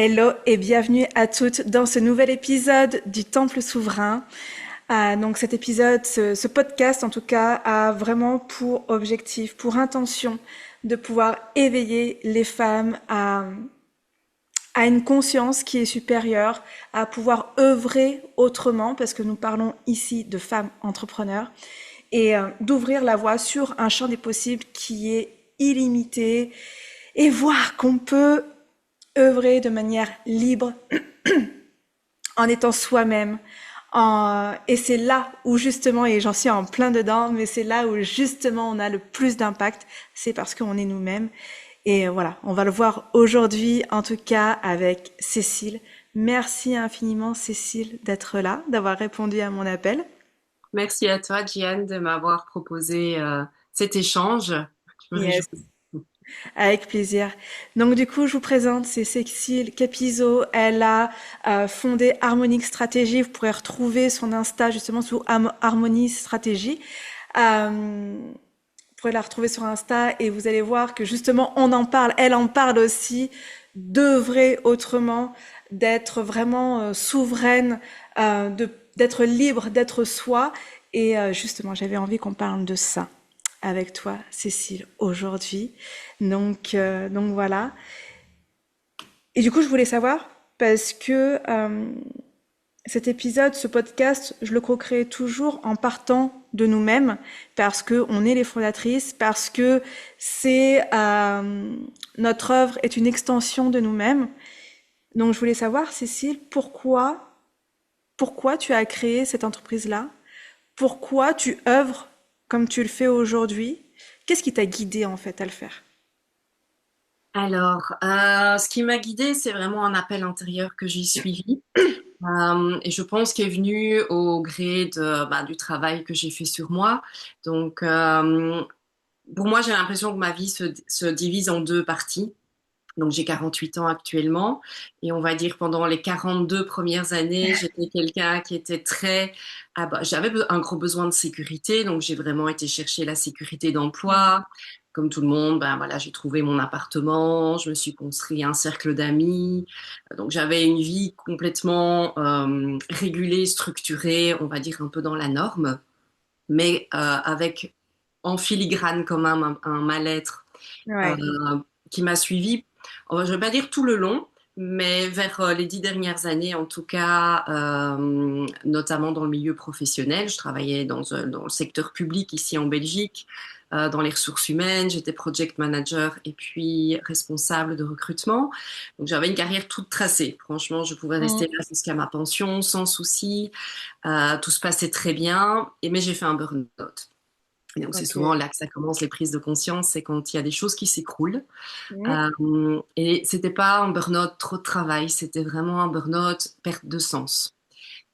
Hello et bienvenue à toutes dans ce nouvel épisode du Temple Souverain. Donc cet épisode, ce podcast en tout cas, a vraiment pour objectif, pour intention de pouvoir éveiller les femmes à une conscience qui est supérieure, à pouvoir œuvrer autrement, parce que nous parlons ici de femmes entrepreneurs, et d'ouvrir la voie sur un champ des possibles qui est illimité, et voir qu'on peut œuvrer de manière libre en étant soi-même. Et c'est là où justement, et j'en suis en plein dedans, mais c'est là où justement on a le plus d'impact, c'est parce qu'on est nous-mêmes. Et voilà, on va le voir aujourd'hui, en tout cas avec Cécile. Merci infiniment Cécile d'être là, d'avoir répondu à mon appel. Merci à toi, Gian, de m'avoir proposé cet échange. Je me Yes. réjouis. Avec plaisir. Donc du coup, je vous présente, c'est Cécile Capizo. Elle a fondé Harmonic Stratégie. Vous pourrez retrouver son Insta justement sous Harmony Stratégie. Vous pourrez la retrouver sur Insta et vous allez voir que justement, on en parle. Elle en parle aussi d'œuvrer autrement, d'être vraiment souveraine, d'être libre, d'être soi. Et justement, j'avais envie qu'on parle de ça avec toi, Cécile, aujourd'hui. Donc voilà. Et du coup, je voulais savoir, parce que cet épisode, ce podcast, je le co-crée toujours en partant de nous-mêmes, parce que on est les fondatrices, parce que c'est notre œuvre est une extension de nous-mêmes. Donc, je voulais savoir, Cécile, pourquoi tu as créé cette entreprise-là? Pourquoi tu œuvres comme tu le fais aujourd'hui? Qu'est-ce qui t'a guidé en fait à le faire? Alors, ce qui m'a guidée, c'est vraiment un appel intérieur que j'ai suivi. Et je pense qu'il est venu au gré du travail que j'ai fait sur moi. Donc, pour moi, j'ai l'impression que ma vie se divise en deux parties. Donc j'ai 48 ans actuellement et on va dire pendant les 42 premières années, j'étais quelqu'un qui était très j'avais un gros besoin de sécurité, donc j'ai vraiment été chercher la sécurité d'emploi. Comme tout le monde, ben voilà, j'ai trouvé mon appartement, je me suis construit un cercle d'amis. Donc j'avais une vie complètement régulée, structurée, on va dire un peu dans la norme, mais avec en filigrane quand même un mal-être euh, Ouais. qui m'a suivi, je ne vais pas dire tout le long, mais vers les 10 dernières années en tout cas, notamment dans le milieu professionnel. Je travaillais dans le secteur public ici en Belgique, dans les ressources humaines. J'étais project manager et puis responsable de recrutement. Donc j'avais une carrière toute tracée. Franchement, je pouvais rester là jusqu'à ma pension sans souci. Tout se passait très bien, mais j'ai fait un burn-out. Et donc, c'est Ok. souvent là que ça commence les prises de conscience, c'est quand il y a des choses qui s'écroulent. Mm. Et c'était pas un burn-out trop de travail, c'était vraiment un burn-out perte de sens.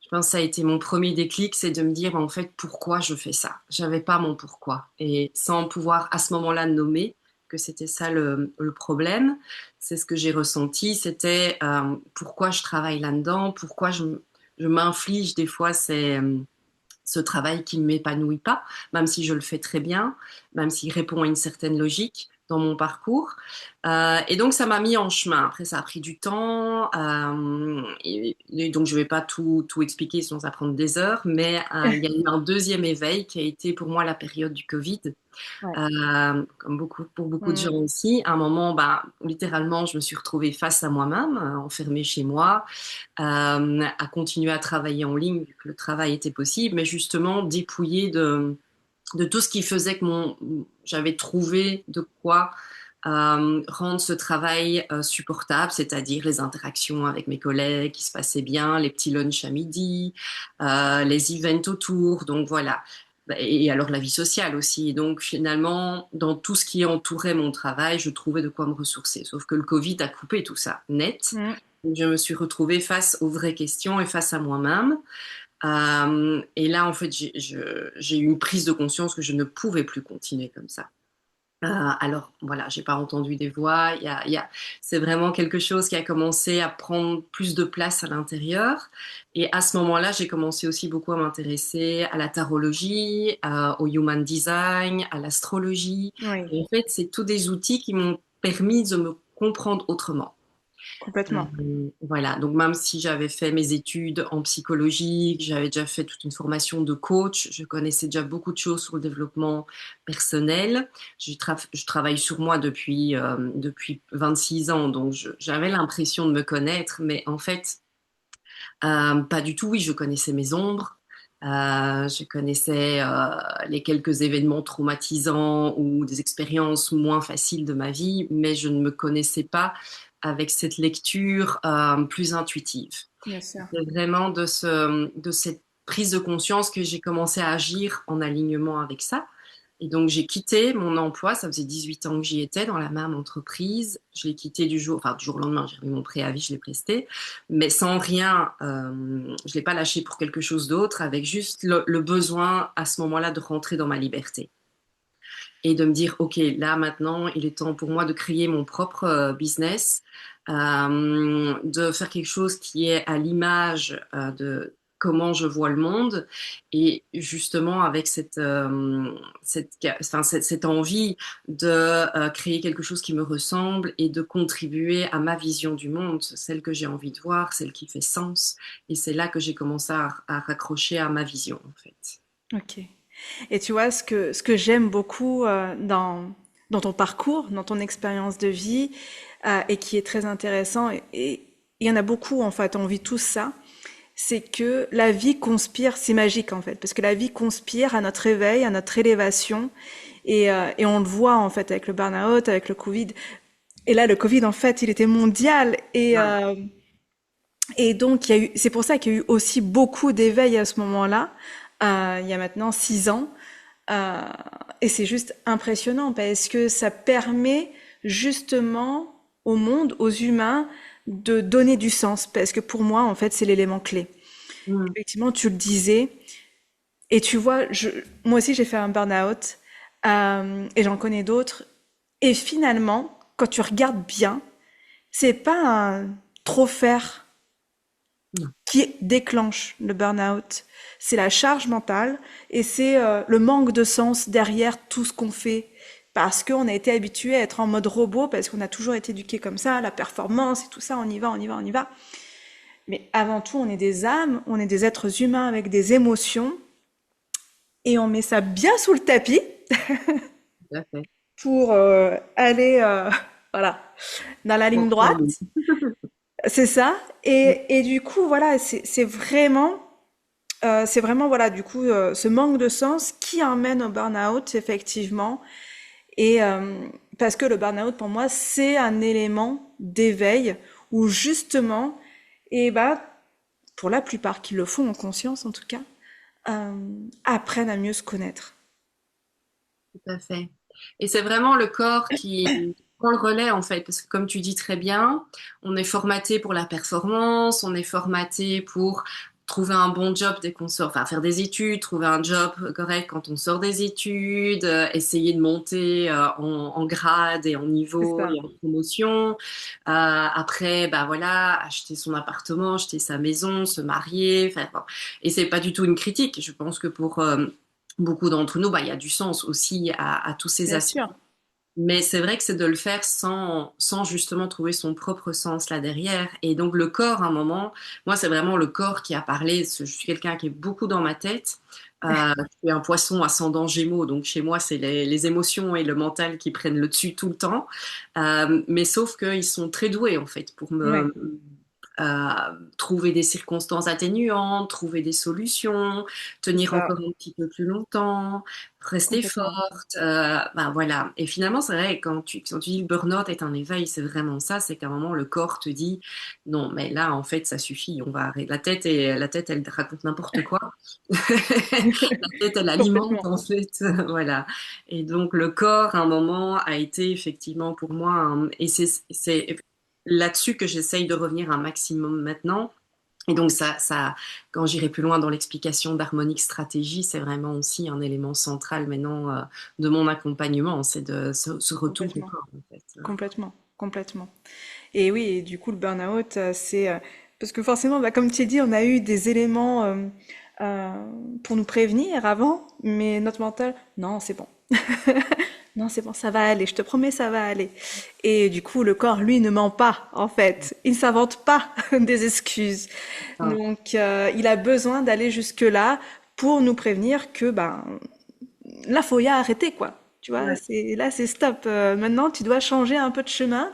Je pense que ça a été mon premier déclic, c'est de me dire en fait pourquoi je fais ça. J'avais pas mon pourquoi. Et sans pouvoir à ce moment-là nommer que c'était ça le problème, c'est ce que j'ai ressenti, c'était pourquoi je travaille là-dedans, pourquoi je m'inflige des fois ce travail qui ne m'épanouit pas, même si je le fais très bien, même s'il répond à une certaine logique dans mon parcours. Et donc, ça m'a mis en chemin. Après, ça a pris du temps. Et donc, je ne vais pas tout expliquer, sinon ça prend des heures. Mais il y a eu un deuxième éveil qui a été pour moi la période du Covid. Ouais. Comme pour beaucoup de gens Mm. aussi. À un moment, littéralement, je me suis retrouvée face à moi-même, enfermée chez moi, à continuer à travailler en ligne vu que le travail était possible, mais justement dépouillée de tout ce qui faisait que j'avais trouvé de quoi rendre ce travail supportable, c'est-à-dire les interactions avec mes collègues qui se passaient bien, les petits lunchs à midi, les events autour, donc voilà. Et alors la vie sociale aussi. Et donc finalement, dans tout ce qui entourait mon travail, je trouvais de quoi me ressourcer. Sauf que le Covid a coupé tout ça net. Mm. Donc, je me suis retrouvée face aux vraies questions et face à moi-même. Et là, en fait, j'ai eu une prise de conscience que je ne pouvais plus continuer comme ça. Alors voilà, j'ai pas entendu des voix. C'est vraiment quelque chose qui a commencé à prendre plus de place à l'intérieur. Et à ce moment-là, j'ai commencé aussi beaucoup à m'intéresser à la tarologie, au human design, à l'astrologie. Oui. Et en fait, c'est tous des outils qui m'ont permis de me comprendre autrement. Complètement. Voilà, donc même si j'avais fait mes études en psychologie, que j'avais déjà fait toute une formation de coach, je connaissais déjà beaucoup de choses sur le développement personnel. Je travaille sur moi depuis 26 ans, donc j'avais l'impression de me connaître, mais en fait, pas du tout. Oui, je connaissais mes ombres. Je connaissais les quelques événements traumatisants ou des expériences moins faciles de ma vie, mais je ne me connaissais pas avec cette lecture plus intuitive. Bien sûr. C'est vraiment de cette prise de conscience que j'ai commencé à agir en alignement avec ça. Et donc, j'ai quitté mon emploi. Ça faisait 18 ans que j'y étais dans la même entreprise. Je l'ai quitté du jour au lendemain, j'ai remis mon préavis, je l'ai presté. Mais sans rien, je l'ai pas lâché pour quelque chose d'autre, avec juste le besoin à ce moment-là de rentrer dans ma liberté. Et de me dire, OK, là maintenant, il est temps pour moi de créer mon propre business, de faire quelque chose qui est à l'image de comment je vois le monde et justement avec cette envie de créer quelque chose qui me ressemble et de contribuer à ma vision du monde, celle que j'ai envie de voir, celle qui fait sens. Et c'est là que j'ai commencé à raccrocher à ma vision, en fait. Ok. Et tu vois, ce que j'aime beaucoup dans ton parcours, dans ton expérience de vie, et qui est très intéressant, et il y en a beaucoup en fait, on vit tous ça, c'est que la vie conspire, c'est magique en fait, parce que la vie conspire à notre éveil, à notre élévation, et on le voit en fait avec le burn-out, avec le Covid. Et là, le Covid en fait, il était mondial, Ouais. et donc il y a eu, c'est pour ça qu'il y a eu aussi beaucoup d'éveil à ce moment-là, il y a maintenant 6 ans. Euh, et c'est juste impressionnant parce que ça permet justement au monde, aux humains, de donner du sens. Parce que pour moi, en fait, c'est l'élément clé. Mm. Effectivement, tu le disais. Et tu vois, moi aussi, j'ai fait un burn-out. Et j'en connais d'autres. Et finalement, quand tu regardes bien, c'est pas un trop faire Non. qui déclenche le burn-out. C'est la charge mentale et c'est le manque de sens derrière tout ce qu'on fait. Parce qu'on a été habitué à être en mode robot, parce qu'on a toujours été éduqué comme ça, la performance et tout ça, on y va, on y va, on y va. Mais avant tout, on est des âmes, on est des êtres humains avec des émotions, et on met ça bien sous le tapis Tout à fait. pour aller voilà, dans la ligne Contre droite. nous. C'est ça. Et du coup, voilà, c'est vraiment, voilà, du coup, ce manque de sens qui emmène au burn-out, effectivement. Et parce que le burn-out, pour moi, c'est un élément d'éveil où justement, et bah, pour la plupart qui le font en conscience, en tout cas, apprennent à mieux se connaître. Tout à fait. Et c'est vraiment le corps qui prend le relais en fait, parce que comme tu dis très bien, on est formaté pour la performance, on est formaté pour trouver un bon job dès qu'on sort, enfin faire des études, trouver un job correct quand on sort des études, essayer de monter en grade et en C'est niveau ça. et en promotion. Après, bah voilà, acheter son appartement, acheter sa maison, se marier. Enfin, bon. Et c'est pas du tout une critique. Je pense que pour beaucoup d'entre nous, bah, il y a du sens aussi à tous ces Bien aspects. sûr. Mais c'est vrai que c'est de le faire sans justement trouver son propre sens là derrière. Et donc le corps, à un moment, moi c'est vraiment le corps qui a parlé. Je suis quelqu'un qui est beaucoup dans ma tête. Je suis un poisson ascendant Gémeaux, donc chez moi c'est les émotions et le mental qui prennent le dessus tout le temps. Mais sauf qu'ils sont très doués en fait pour Ouais, euh, trouver des circonstances atténuantes, trouver des solutions, c'est tenir ça, encore un petit peu plus longtemps, rester complètement. forte. Ben voilà. Et finalement, c'est vrai, quand tu dis le burn-out est un éveil, c'est vraiment ça, c'est qu'à un moment, le corps te dit, non, mais là, en fait, ça suffit, on va arrêter. La tête, elle raconte n'importe quoi. La tête, elle alimente, Complètement. en fait. Voilà. Et donc, le corps, à un moment, a été effectivement pour moi, et c'est là-dessus que j'essaye de revenir un maximum maintenant. Et donc quand j'irai plus loin dans l'explication d'harmonique stratégie, c'est vraiment aussi un élément central maintenant de mon accompagnement, c'est de ce retour au Complètement. corps en fait. Complètement. Complètement. Et oui, et du coup, le burn-out, c'est... parce que forcément, bah, comme tu as dit, on a eu des éléments euh, pour nous prévenir avant, mais notre mental, non, c'est bon. Non, c'est bon, ça va aller, je te promets, ça va aller. Et du coup, le corps, lui, ne ment pas, en fait. Il ne s'invente pas des excuses. Ah, Donc, il a besoin d'aller jusque-là pour nous prévenir que, ben, là, faut y arrêter, quoi. Tu vois, ouais. c'est stop. Maintenant, tu dois changer un peu de chemin.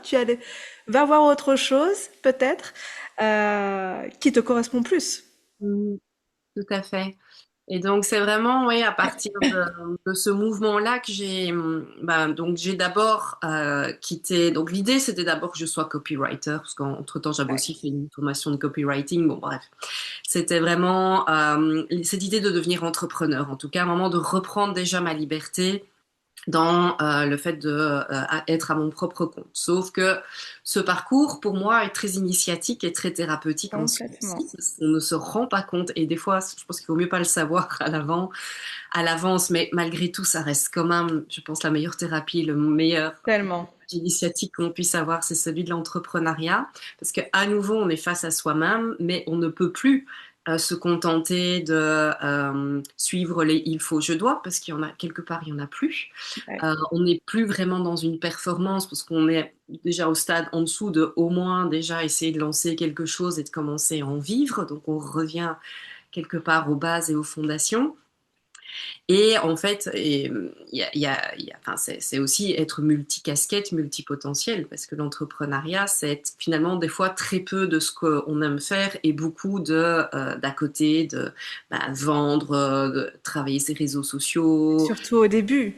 Va voir autre chose, peut-être, qui te correspond plus. Mm, tout à fait. Et donc c'est vraiment oui à partir de ce mouvement-là que j'ai d'abord quitté. Donc l'idée c'était d'abord que je sois copywriter parce qu'entre-temps j'avais Ouais, aussi fait une formation de copywriting. Bon bref, c'était vraiment cette idée de devenir entrepreneur. En tout cas, un moment de reprendre déjà ma liberté dans le fait de être à mon propre compte. Sauf que ce parcours, pour moi, est très initiatique et très thérapeutique en soi complètement. aussi. On ne se rend pas compte et des fois, je pense qu'il vaut mieux pas le savoir à l'avance, mais malgré tout, ça reste quand même, je pense, la meilleure thérapie, le meilleur Tellement. initiatique qu'on puisse avoir, c'est celui de l'entrepreneuriat, parce qu'à nouveau, on est face à soi-même, mais on ne peut plus se contenter de suivre les il faut, je dois, parce qu'il y en a quelque part, il y en a plus. Ouais. On n'est plus vraiment dans une performance, parce qu'on est déjà au stade en dessous de au moins déjà essayer de lancer quelque chose et de commencer à en vivre. Donc on revient quelque part aux bases et aux fondations. Et en fait, enfin, c'est aussi être multicasquette, multipotentiel, parce que l'entrepreneuriat, c'est finalement des fois très peu de ce qu'on aime faire et beaucoup d'à côté, de vendre, de travailler ses réseaux sociaux, Surtout au début.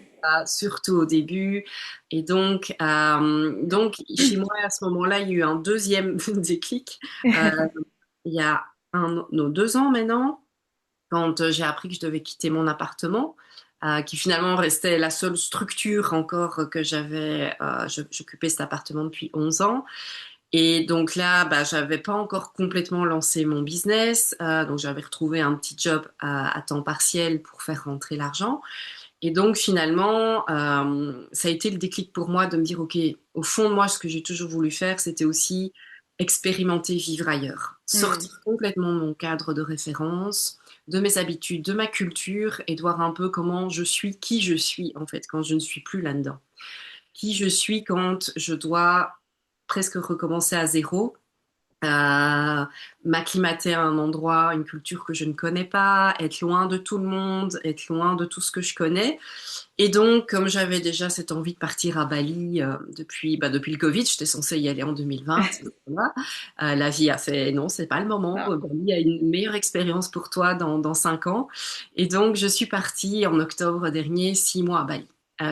surtout au début. Et donc, chez moi, à ce moment-là, il y a eu un deuxième déclic. Euh, il y a non, 2 ans maintenant quand j'ai appris que je devais quitter mon appartement, qui finalement restait la seule structure encore que j'avais. J'occupais cet appartement depuis 11 ans. Et donc là, j'avais pas encore complètement lancé mon business. Donc j'avais retrouvé un petit job à temps partiel pour faire rentrer l'argent. Et donc finalement, ça a été le déclic pour moi de me dire, OK, au fond de moi, ce que j'ai toujours voulu faire, c'était aussi expérimenter vivre ailleurs, Hmm. sortir complètement de mon cadre de référence, de mes habitudes, de ma culture et de voir un peu comment je suis, qui je suis en fait quand je ne suis plus là-dedans. Qui je suis quand je dois presque recommencer à zéro, m'acclimater à un endroit, une culture que je ne connais pas, être loin de tout le monde, être loin de tout ce que je connais. Et donc, comme j'avais déjà cette envie de partir à Bali depuis le Covid, j'étais censée y aller en 2020. Voilà. La vie a fait non, c'est pas le moment. Non. Bali a une meilleure expérience pour toi dans 5 ans. Et donc, je suis partie en octobre dernier, 6 mois à Bali.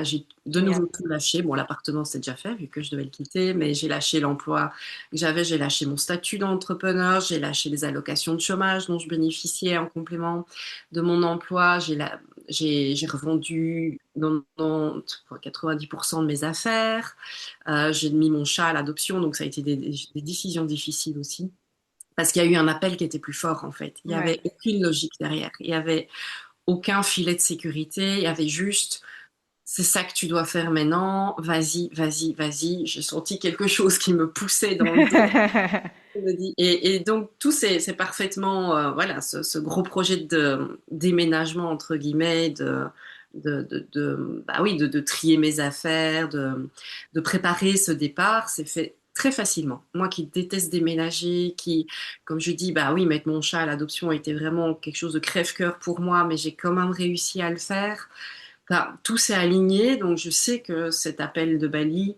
J'ai de Génial. nouveau tout lâché. Bon, l'appartement, c'est déjà fait vu que je devais le quitter, mais j'ai lâché l'emploi que j'avais, j'ai lâché mon statut d'entrepreneur, j'ai lâché les allocations de chômage dont je bénéficiais en complément de mon emploi, j'ai revendu 90% de mes affaires. J'ai mis mon chat à l'adoption, donc ça a été des décisions difficiles aussi. Parce qu'il y a eu un appel qui était plus fort, en fait. Il n'y Ouais. avait aucune logique derrière. Il n'y avait aucun filet de sécurité. Il y avait juste, c'est ça que tu dois faire maintenant. Vas-y, vas-y, vas-y. J'ai senti quelque chose qui me poussait dans le dos. Je me dis- Et donc, tout c'est parfaitement, voilà, ce gros projet de déménagement, entre guillemets, bah oui, de trier mes affaires, de préparer ce départ, c'est fait très facilement. Moi qui déteste déménager, qui, comme je dis, bah oui, mettre mon chat à l'adoption était vraiment quelque chose de crève-cœur pour moi, mais j'ai quand même réussi à le faire. Enfin, tout s'est aligné, donc je sais que cet appel de Bali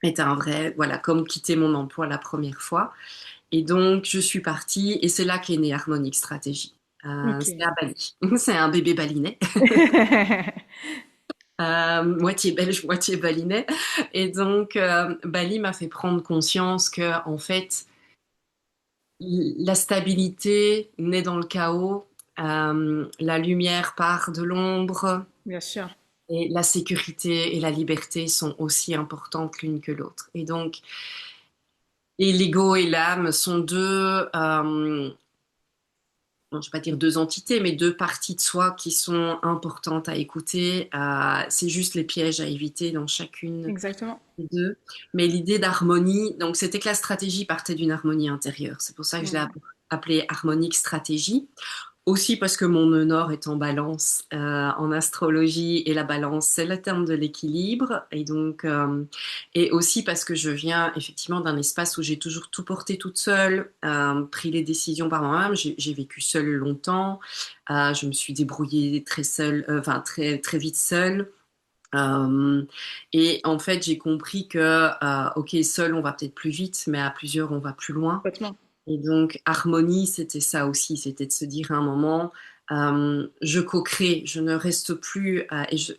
est un vrai, voilà, comme quitter mon emploi la première fois. Et donc, je suis partie et c'est là qu'est née Harmonic Stratégie. C'est Ok. à Bali. C'est un bébé balinais, moitié belge, moitié balinais. Et donc, Bali m'a fait prendre conscience que, en fait, la stabilité naît dans le chaos, la lumière part de l'ombre, Bien sûr. et la sécurité et la liberté sont aussi importantes l'une que l'autre. Et donc, et l'ego et l'âme sont deux, bon, je ne vais pas dire deux entités, mais deux parties de soi qui sont importantes à écouter. C'est juste les pièges à éviter dans chacune Exactement. des deux. Mais l'idée d'harmonie, donc c'était que la stratégie partait d'une harmonie intérieure. C'est pour ça que je l'ai Hmm. appelée harmonique stratégie. Aussi parce que mon nœud nord est en balance en astrologie et la balance c'est le terme de l'équilibre et aussi parce que je viens effectivement d'un espace où j'ai toujours tout porté toute seule, pris les décisions par moi-même. J'ai vécu seule longtemps, je me suis débrouillée très seule, enfin très très vite seule. Et en fait, j'ai compris que, ok, seul, on va peut-être plus vite, mais à plusieurs, on va plus loin. Complètement. Et donc, harmonie, c'était ça aussi, c'était de se dire à un moment, je co-crée, je ne reste plus,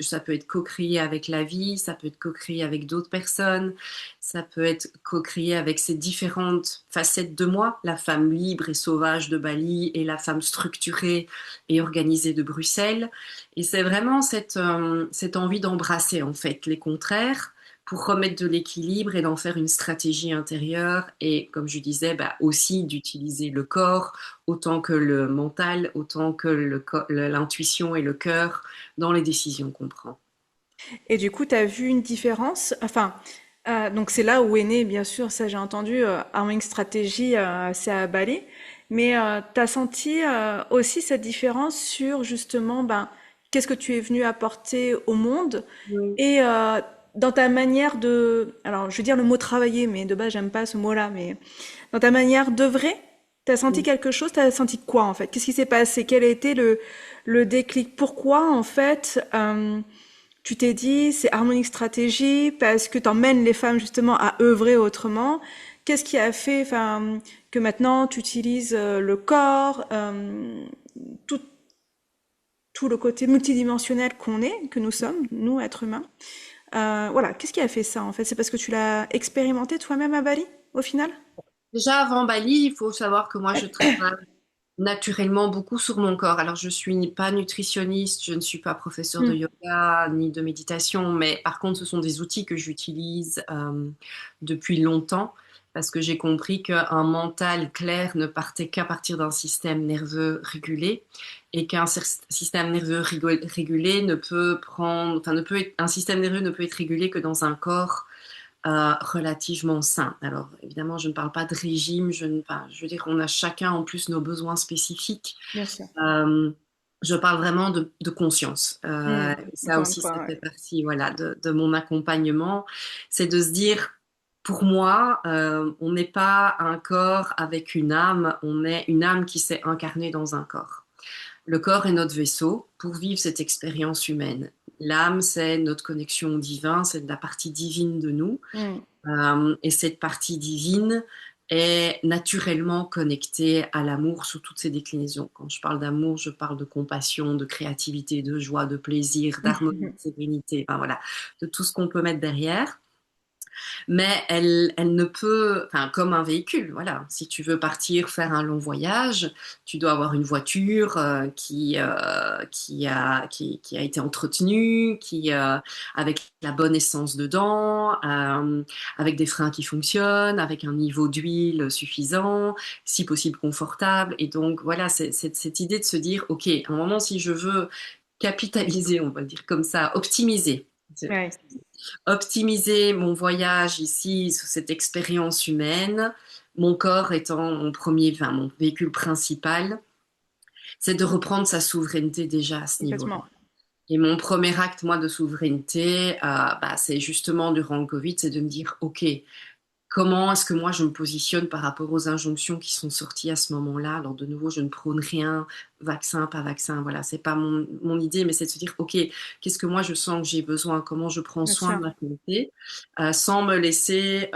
ça peut être co-créer avec la vie, ça peut être co-créer avec d'autres personnes, ça peut être co-créer avec ces différentes facettes de moi, la femme libre et sauvage de Bali et la femme structurée et organisée de Bruxelles. Et c'est vraiment cette envie d'embrasser en fait les contraires pour remettre de l'équilibre et d'en faire une stratégie intérieure et, comme je disais, bah, aussi d'utiliser le corps autant que le mental, autant que l'intuition et le cœur dans les décisions qu'on prend. Et du coup, tu as vu une différence? Enfin, donc c'est là où est né, bien sûr, ça j'ai entendu, Harmonic Strategy, c'est à Bali. Mais tu as senti aussi cette différence sur justement, ben, qu'est-ce que tu es venu apporter au monde Oui. et dans ta manière de, alors je veux dire le mot travailler, mais de base j'aime pas ce mot-là, mais dans ta manière d'œuvrer, t'as senti quelque chose? T'as senti quoi en fait? Qu'est-ce qui s'est passé? Quel a été le déclic? Pourquoi en fait tu t'es dit c'est harmonique stratégie parce que t'emmènes les femmes justement à œuvrer autrement? Qu'est-ce qui a fait enfin, que maintenant tu utilises le corps, tout, tout le côté multidimensionnel qu'on est, que nous sommes, nous êtres humains? Voilà, qu'est-ce qui a fait ça en fait? C'est parce que tu l'as expérimenté toi-même à Bali au final? Déjà avant Bali, il faut savoir que moi je travaille naturellement beaucoup sur mon corps. Alors je suis pas nutritionniste, je ne suis pas professeur de Hmm, yoga ni de méditation, mais par contre ce sont des outils que j'utilise depuis longtemps parce que j'ai compris qu'un mental clair ne partait qu'à partir d'un système nerveux régulé et qu'un système nerveux régulé ne peut prendre, enfin ne peut être, un système nerveux ne peut être régulé que dans un corps relativement sain. Alors, évidemment, je ne parle pas de régime, enfin, je veux dire, on a chacun en plus nos besoins spécifiques. bien sûr. Euh, je parle vraiment de conscience. Ça Encore une aussi, ça fois, fait ouais. partie, voilà, de mon accompagnement. C'est de se dire, pour moi, on n'est pas un corps avec une âme, on est une âme qui s'est incarnée dans un corps. Le corps est notre vaisseau pour vivre cette expérience humaine. L'âme, c'est notre connexion au divin, c'est la partie divine de nous. Hmm, Et cette partie divine est naturellement connectée à l'amour sous toutes ses déclinaisons. Quand je parle d'amour, je parle de compassion, de créativité, de joie, de plaisir, d'harmonie, de sérénité, enfin voilà, de tout ce qu'on peut mettre derrière. Mais elle ne peut, enfin, comme un véhicule, voilà. Si tu veux partir faire un long voyage, tu dois avoir une voiture qui a été entretenue, avec la bonne essence dedans, avec des freins qui fonctionnent, avec un niveau d'huile suffisant, si possible confortable. Et donc, voilà, c'est cette idée de se dire, OK, à un moment, si je veux capitaliser, on va le dire comme ça, ouais, optimiser mon voyage ici, sur cette expérience humaine, mon corps étant mon premier, enfin, mon véhicule principal, c'est de reprendre sa souveraineté déjà à ce niveau-là. complètement. Et mon premier acte, moi, de souveraineté, bah, c'est justement durant le Covid, c'est de me dire, OK, comment est-ce que moi je me positionne par rapport aux injonctions qui sont sorties à ce moment-là? Alors de nouveau, je ne prône rien, vaccin, pas vaccin, voilà, c'est pas mon idée, mais c'est de se dire, ok, qu'est-ce que moi je sens que j'ai besoin? Comment je prends Bien soin sûr. de ma santé sans me laisser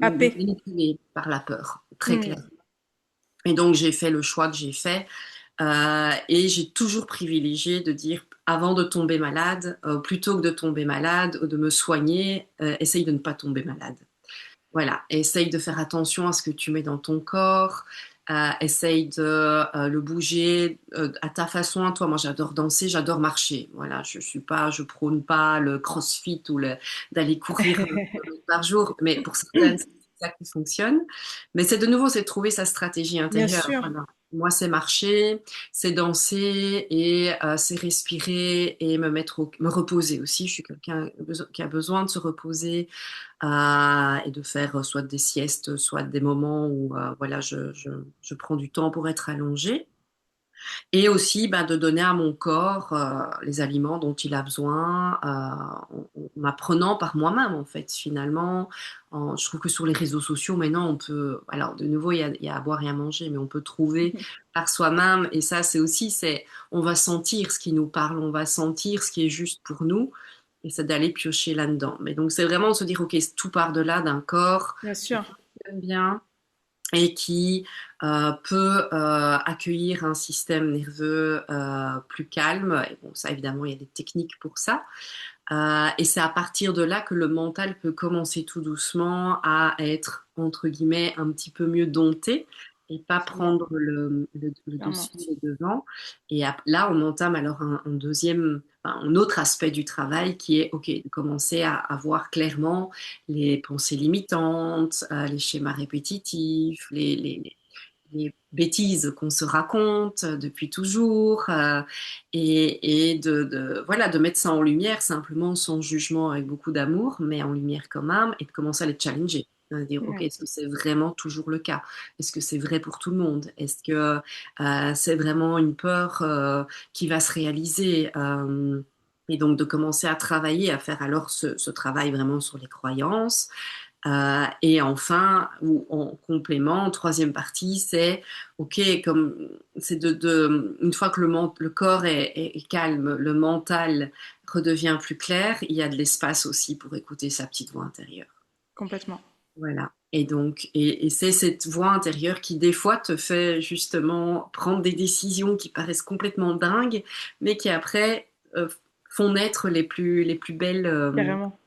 AP. manipuler par la peur, très Hmm, clair. Et donc j'ai fait le choix que j'ai fait et j'ai toujours privilégié de dire avant de tomber malade, plutôt que de tomber malade ou de me soigner, essaye de ne pas tomber malade. Voilà, essaye de faire attention à ce que tu mets dans ton corps, essaye de le bouger à ta façon, à toi. Moi, j'adore danser, j'adore marcher. Voilà, je prône pas le crossfit ou d'aller courir 20 km par jour, mais pour certaines, c'est ça qui fonctionne. Mais c'est de nouveau, c'est de trouver sa stratégie bien intérieure. sûr. Voilà. Moi, c'est marcher, c'est danser et c'est respirer et me reposer aussi. Je suis quelqu'un qui a besoin de se reposer et de faire soit des siestes, soit des moments où voilà, je prends du temps pour être allongée. Et aussi de donner à mon corps les aliments dont il a besoin, en apprenant par moi-même en fait finalement. Je trouve que sur les réseaux sociaux maintenant on peut, alors de nouveau il y a à boire et à manger, mais on peut trouver par soi-même, et ça c'est aussi, on va sentir ce qui nous parle, on va sentir ce qui est juste pour nous, et c'est d'aller piocher là-dedans. Mais donc c'est vraiment se dire ok, tout part de là, d'un corps Bien qui sûr. fonctionne bien et qui peut accueillir un système nerveux plus calme. Et bon, ça, évidemment, il y a des techniques pour ça. Et c'est à partir de là que le mental peut commencer tout doucement à être, entre guillemets, un petit peu mieux dompté et pas Clairement. prendre le Clairement. dessus, le devant. Et là, on entame alors un deuxième, enfin, un autre aspect du travail qui est, OK, de commencer à voir clairement les pensées limitantes, les schémas répétitifs, les bêtises qu'on se raconte depuis toujours, et voilà, de mettre ça en lumière simplement, sans jugement, avec beaucoup d'amour, mais en lumière quand même, et de commencer à les challenger. À dire, OK, Ouais. est-ce que c'est vraiment toujours le cas? Est-ce que c'est vrai pour tout le monde? Est-ce que c'est vraiment une peur qui va se réaliser? Et donc de commencer à travailler, à faire alors ce travail vraiment sur les croyances, et enfin, ou en complément, troisième partie, c'est OK, comme c'est une fois que le corps est calme, le mental redevient plus clair, il y a de l'espace aussi pour écouter sa petite voix intérieure. Complètement. Voilà. Et donc, et c'est cette voix intérieure qui, des fois, te fait justement prendre des décisions qui paraissent complètement dingues, mais qui après font naître les plus belles. Carrément.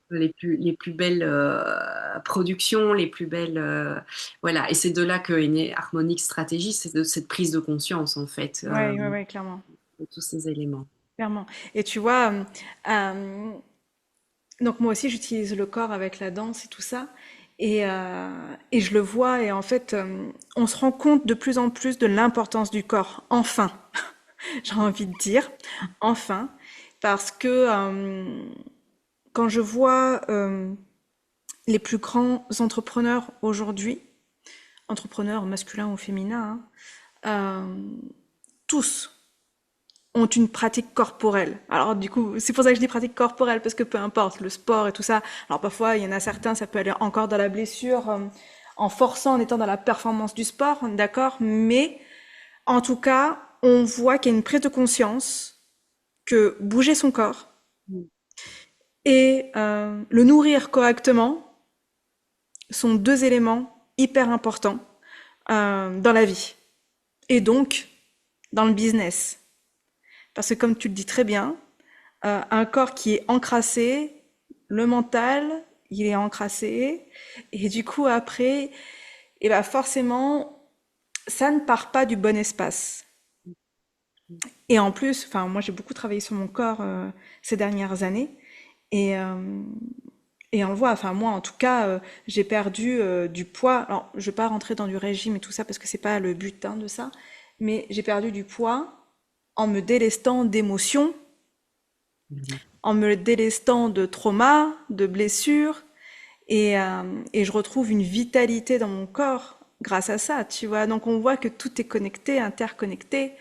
Les plus belles productions, les plus belles. Voilà. Et c'est de là que est née Harmonic Stratégie, c'est de cette prise de conscience, en fait, Ouais, ouais, ouais, clairement. de tous ces éléments. Clairement. Et tu vois, euh, donc moi aussi j'utilise le corps avec la danse et tout ça. Et je le vois, et en fait, on se rend compte de plus en plus de l'importance du corps. Enfin, j'ai envie de dire, enfin, parce que quand je vois les plus grands entrepreneurs aujourd'hui, entrepreneurs masculins ou féminins, hein, tous ont une pratique corporelle. Alors du coup, c'est pour ça que je dis pratique corporelle, parce que peu importe, le sport et tout ça, alors parfois il y en a certains, ça peut aller encore dans la blessure, en forçant, en étant dans la performance du sport, d'accord, mais en tout cas, on voit qu'il y a une prise de conscience que bouger son corps et le nourrir correctement sont deux éléments hyper importants dans la vie et donc dans le business. Parce que comme tu le dis très bien, un corps qui est encrassé, le mental, il est encrassé, et du coup après, et ben forcément, ça ne part pas du bon espace. Et en plus, enfin moi j'ai beaucoup travaillé sur mon corps ces dernières années, et et on le voit. Enfin moi en tout cas, j'ai perdu du poids. Alors je vais pas rentrer dans du régime et tout ça parce que c'est pas le but hein, de ça, mais j'ai perdu du poids en me délestant d'émotions, Mhm. en me délestant de traumas, de blessures, et je retrouve une vitalité dans mon corps grâce à ça, tu vois. Donc on voit que tout est connecté, interconnecté,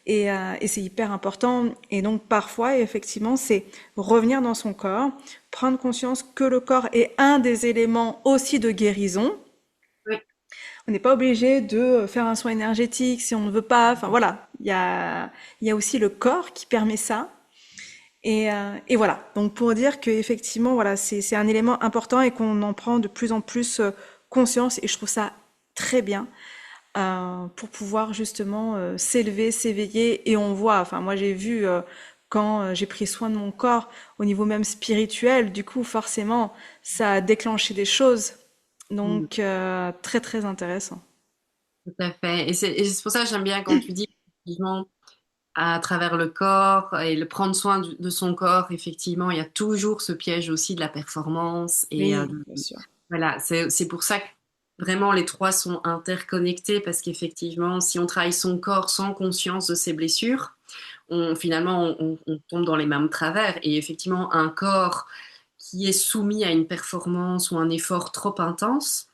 et c'est hyper important. Et donc parfois, effectivement, c'est revenir dans son corps, prendre conscience que le corps est un des éléments aussi de guérison. Oui, On n'est pas obligé de faire un soin énergétique si on ne veut pas. Enfin voilà, il y a aussi le corps qui permet ça. Et voilà, donc pour dire que effectivement, voilà, c'est un élément important et qu'on en prend de plus en plus conscience, et je trouve ça très bien pour pouvoir justement s'élever, s'éveiller. Et on voit, enfin moi j'ai vu quand j'ai pris soin de mon corps au niveau même spirituel, du coup forcément ça a déclenché des choses, mhm, donc très très intéressant. tout à fait. Et c'est pour ça que j'aime bien quand tu dis, effectivement, à travers le corps et le prendre soin de son corps, effectivement, il y a toujours ce piège aussi de la performance. Et Oui, bien sûr. voilà, c'est pour ça que vraiment les trois sont interconnectés, parce qu'effectivement, si on travaille son corps sans conscience de ses blessures, finalement, on tombe dans les mêmes travers. Et effectivement, un corps qui est soumis à une performance ou un effort trop intense,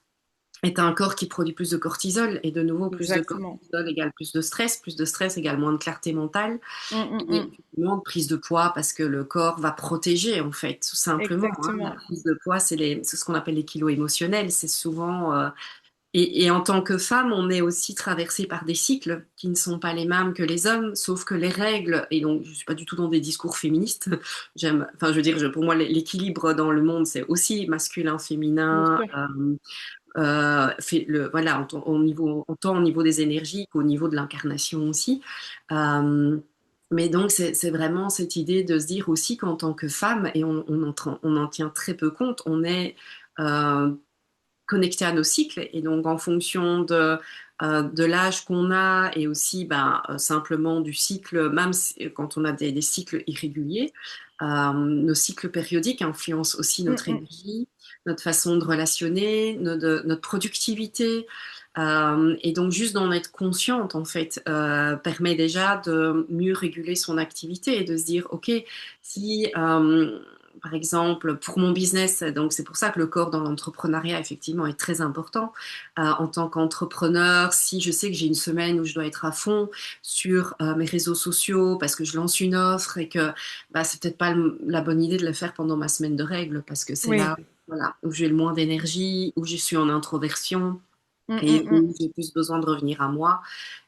est un corps qui produit plus de cortisol. Et de nouveau, plus de Exactement. cortisol égale plus de stress égale moins de clarté mentale. Et Mm. effectivement, prise de poids parce que le corps va protéger, en fait, tout simplement. Hein. La Exactement. prise de poids, c'est ce qu'on appelle les kilos émotionnels. C'est souvent et en tant que femme, on est aussi traversé par des cycles qui ne sont pas les mêmes que les hommes, sauf que les règles, et donc je ne suis pas du tout dans des discours féministes, enfin je veux dire, pour moi l'équilibre dans le monde c'est aussi masculin, Bien féminin, sûr. voilà, autant au niveau des énergies qu'au niveau de l'incarnation aussi. Euh, mais donc c'est vraiment cette idée de se dire aussi qu'en tant que femme, et on en tient très peu compte, on est... euh, connecté à nos cycles et donc en fonction de l'âge qu'on a et aussi simplement du cycle, même quand on a des cycles irréguliers, nos cycles périodiques influencent aussi notre Mm. énergie, notre façon de relationner, notre productivité. Et donc juste d'en être consciente en fait permet déjà de mieux réguler son activité et de se dire ok si par exemple, pour mon business, donc c'est pour ça que le corps dans l'entrepreneuriat, effectivement, est très important. En tant qu'entrepreneur, si je sais que j'ai une semaine où je dois être à fond sur mes réseaux sociaux parce que je lance une offre et que c'est peut-être pas la bonne idée de le faire pendant ma semaine de règles parce que c'est Oui. là, voilà, où j'ai le moins d'énergie, où je suis en introversion et Mm. où j'ai plus besoin de revenir à moi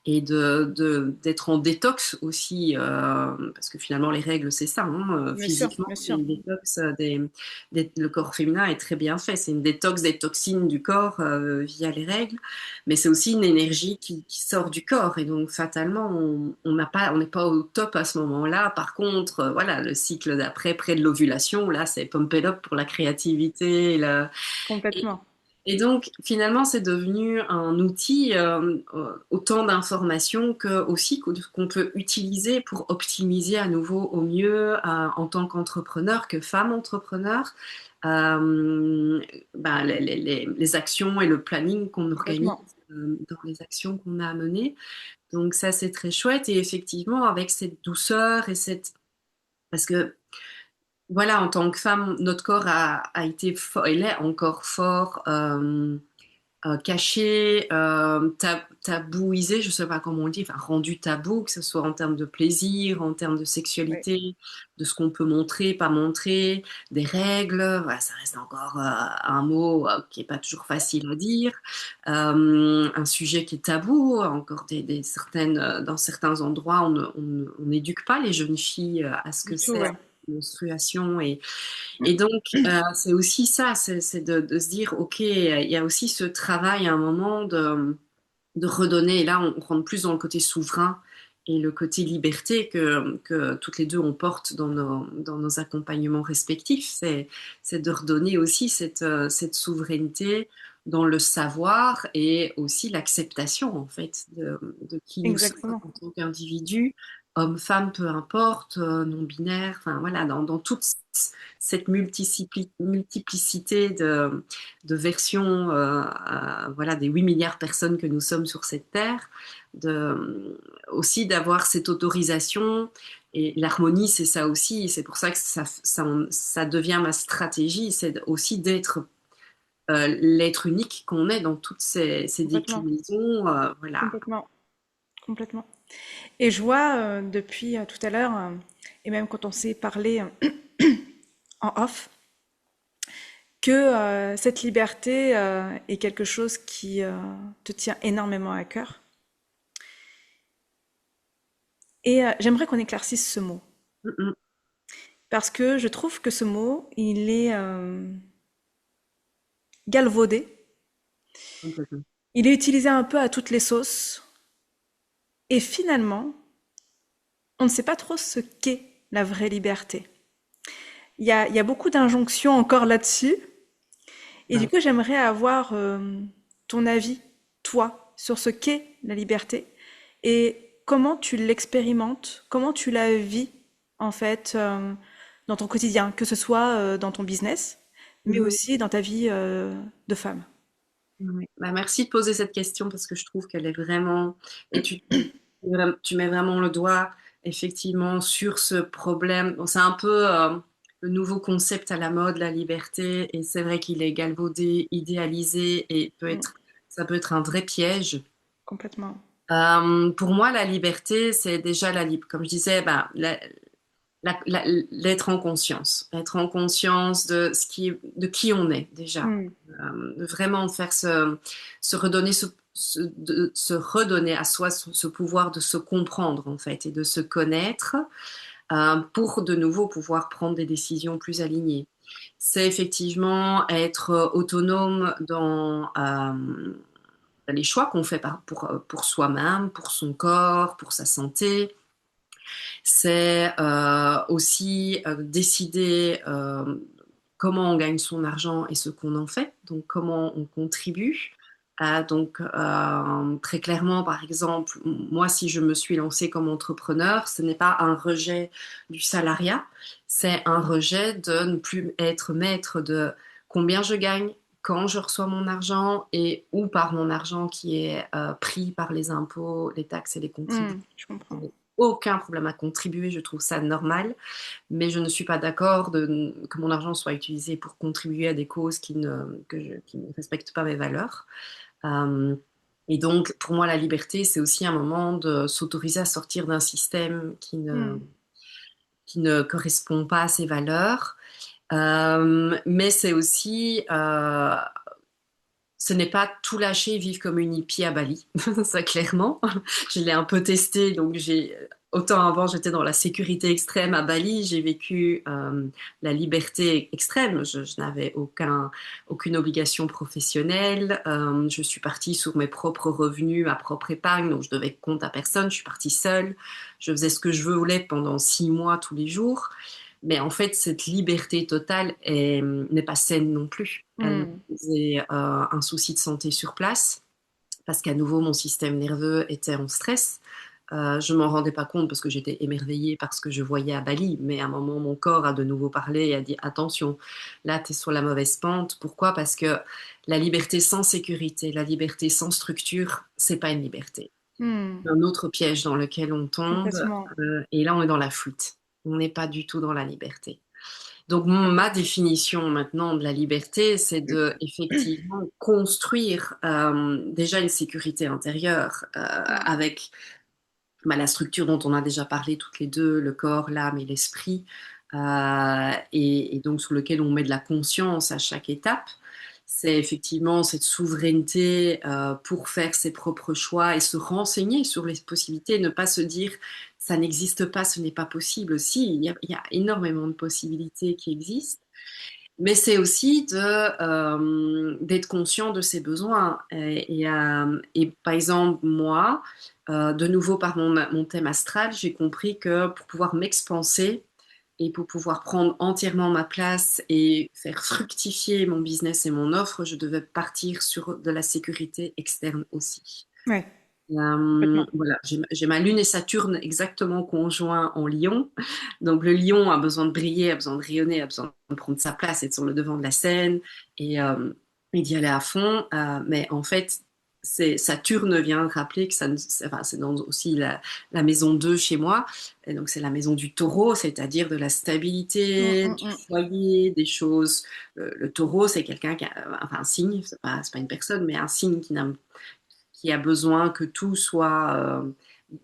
et d'être en détox aussi, parce que finalement les règles c'est ça, hein, Bien sûr, physiquement bien c'est sûr. une détox le corps féminin est très bien fait, c'est une détox des toxines du corps via les règles, mais c'est aussi une énergie qui sort du corps et donc fatalement on n'est pas au top à ce moment-là. Par contre, voilà, le cycle d'après, près de l'ovulation, là c'est pump it up pour la créativité, Complètement. et donc, finalement, c'est devenu un outil, autant d'informations que aussi qu'on peut utiliser pour optimiser à nouveau au mieux en tant qu'entrepreneur, que femme entrepreneur, les actions et le planning qu'on organise Complètement. dans les actions qu'on a à mener. Donc ça, c'est très chouette. Et effectivement, avec cette douceur et cette... Parce que voilà, en tant que femme, notre corps a été fort, il est encore fort. Caché, tabouisé, je ne sais pas comment on dit, enfin rendu tabou, que ce soit en termes de plaisir, en termes de Oui. sexualité, de ce qu'on peut montrer, pas montrer, des règles, voilà, ça reste encore un mot qui n'est pas toujours facile à dire, un sujet qui est tabou, encore certaines, dans certains endroits, on n'éduque pas les jeunes filles à ce que Du tout, c'est ouais. la menstruation et donc, c'est aussi ça, c'est de se dire, OK, il y a aussi ce travail à un moment de redonner, et là, on rentre plus dans le côté souverain et le côté liberté que toutes les deux on porte dans nos accompagnements respectifs. C'est de redonner aussi cette souveraineté dans le savoir et aussi l'acceptation, en fait, de qui nous sommes Exactement. en tant qu'individus, homme, femme, peu importe, non-binaire, enfin voilà, dans toute cette multiplicité de versions voilà, des 8 milliards de personnes que nous sommes sur cette terre, aussi d'avoir cette autorisation. Et l'harmonie, c'est ça aussi. C'est pour ça que ça devient ma stratégie, c'est aussi d'être l'être unique qu'on est dans toutes ces Complètement. déclinaisons. Voilà. Complètement. Complètement. Et je vois depuis tout à l'heure, et même quand on s'est parlé en off, que cette liberté est quelque chose qui te tient énormément à cœur. Et j'aimerais qu'on éclaircisse ce mot. Mm -mm, Parce que je trouve que ce mot, il est galvaudé. complètement. Il est utilisé un peu à toutes les sauces. Et finalement, on ne sait pas trop ce qu'est la vraie liberté. Il y a beaucoup d'injonctions encore là-dessus. Et du Ouais. coup, j'aimerais avoir ton avis, toi, sur ce qu'est la liberté et comment tu l'expérimentes, comment tu la vis, en fait, dans ton quotidien, que ce soit dans ton business, mais Mhm. aussi dans ta vie de femme. Ouais. Merci de poser cette question parce que je trouve qu'elle est vraiment... Et tu mets vraiment le doigt effectivement sur ce problème. Bon, c'est un peu le nouveau concept à la mode, la liberté, et c'est vrai qu'il est galvaudé, idéalisé et peut Mm. être ça peut être un vrai piège. Complètement. Pour moi, la liberté, c'est déjà comme je disais, l'être en conscience, être en conscience de qui on est déjà. Mm. De vraiment faire se redonner se redonner à soi ce pouvoir de se comprendre en fait et de se connaître pour de nouveau pouvoir prendre des décisions plus alignées. C'est effectivement être autonome dans les choix qu'on fait pour soi-même, pour son corps, pour sa santé. C'est aussi décider comment on gagne son argent et ce qu'on en fait, donc comment on contribue. Très clairement, par exemple, moi, si je me suis lancée comme entrepreneur, ce n'est pas un rejet du salariat, c'est un rejet de ne plus être maître de combien je gagne, quand je reçois mon argent et où part mon argent qui est pris par les impôts, les taxes et les contributions. Je comprends. Aucun problème à contribuer, je trouve ça normal, mais je ne suis pas d'accord que mon argent soit utilisé pour contribuer à des causes qui ne respectent pas mes valeurs. Euh, et donc, pour moi, la liberté, c'est aussi un moment de s'autoriser à sortir d'un système Mm. qui ne correspond pas à ses valeurs. Mais c'est aussi ce n'est pas tout lâcher et vivre comme une hippie à Bali, ça clairement. Je l'ai un peu testé, donc autant avant j'étais dans la sécurité extrême à Bali, j'ai vécu la liberté extrême. Je n'avais aucune obligation professionnelle. Je suis partie sur mes propres revenus, ma propre épargne, donc je devais compte à personne. Je suis partie seule. Je faisais ce que je voulais pendant 6 mois tous les jours. Mais en fait, cette liberté totale n'est pas saine non plus. Elle me Mm. faisait un souci de santé sur place, parce qu'à nouveau, mon système nerveux était en stress. Je m'en rendais pas compte parce que j'étais émerveillée par ce que je voyais à Bali, mais à un moment, mon corps a de nouveau parlé et a dit attention, là, tu es sur la mauvaise pente. Pourquoi? Parce que la liberté sans sécurité, la liberté sans structure, c'est pas une liberté. Mm. Un autre piège dans lequel on tombe, Complètement. et là, on est dans la fuite. On n'est pas du tout dans la liberté. Donc, ma définition maintenant de la liberté, c'est de effectivement construire déjà une sécurité intérieure avec la structure dont on a déjà parlé toutes les deux, le corps, l'âme et l'esprit, et donc sur lequel on met de la conscience à chaque étape. C'est effectivement cette souveraineté pour faire ses propres choix et se renseigner sur les possibilités, ne pas se dire ça n'existe pas, ce n'est pas possible. Si, il y a énormément de possibilités qui existent, mais c'est aussi d'être conscient de ses besoins. Et par exemple, moi, de nouveau par mon thème astral, j'ai compris que pour pouvoir m'expanser et pour pouvoir prendre entièrement ma place et faire fructifier mon business et mon offre, je devais partir sur de la sécurité externe aussi. Ouais, complètement. Voilà, j'ai ma Lune et Saturne exactement conjoints en Lion. Donc le Lion a besoin de briller, a besoin de rayonner, a besoin de prendre sa place, être sur le devant de la scène et d'y aller à fond. Mais en fait, Saturne vient de rappeler que c'est dans aussi la maison 2 chez moi. Et donc c'est la maison du taureau, c'est-à-dire de la Mm, stabilité, mm, du mm. foyer, des choses. Le taureau, c'est quelqu'un enfin un signe, c'est pas une personne, mais un signe qui a besoin que tout soit